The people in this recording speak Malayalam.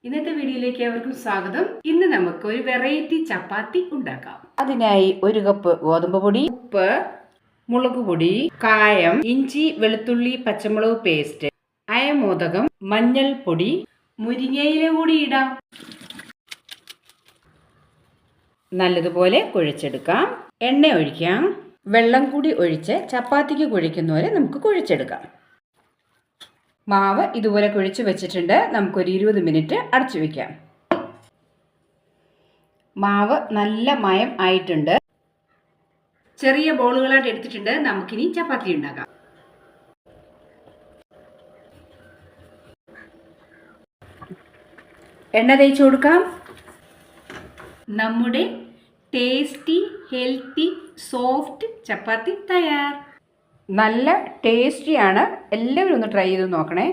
ഇന്നത്തെ വീഡിയോയിലേക്ക് ഏവർക്കും സ്വാഗതം. ഇന്ന് നമുക്ക് ഒരു വെറൈറ്റി ചപ്പാത്തി ഉണ്ടാക്കാം. അതിനായി 1 കപ്പ് ഗോതമ്പ് പൊടി, ഉപ്പ്, മുളക് പൊടി, കായം, ഇഞ്ചി വെളുത്തുള്ളി പച്ചമുളക് പേസ്റ്റ്, അയമോദകം, മഞ്ഞൾപ്പൊടി, മുരിങ്ങയില കൂടി ഇടാം. നല്ലതുപോലെ കുഴച്ചെടുക്കാം. എണ്ണ ഒഴിക്കാം. വെള്ളം കൂടി ഒഴിച്ച് ചപ്പാത്തിക്ക് കുഴയ്ക്കുന്ന പോലെ നമുക്ക് കുഴച്ചെടുക്കാം. മാവ് ഇതുപോലെ കുഴച്ച് വെച്ചിട്ടുണ്ട്. നമുക്കൊരു 20 മിനിറ്റ് അടച്ചു വയ്ക്കാം. മാവ് നല്ല മയം ആയിട്ടുണ്ട്. ചെറിയ ബോളുകളായിട്ട് എടുത്തിട്ടുണ്ട്. നമുക്കിനി ചപ്പാത്തി ഉണ്ടാക്കാം. എണ്ണ തേച്ച് കൊടുക്കാം. നമ്മുടെ ടേസ്റ്റി ഹെൽത്തി സോഫ്റ്റ് ചപ്പാത്തി തയ്യാർ. നല്ല ടേസ്റ്റിയാണ്. എല്ലാവരും ഒന്ന് ട്രൈ ചെയ്ത് നോക്കണേ.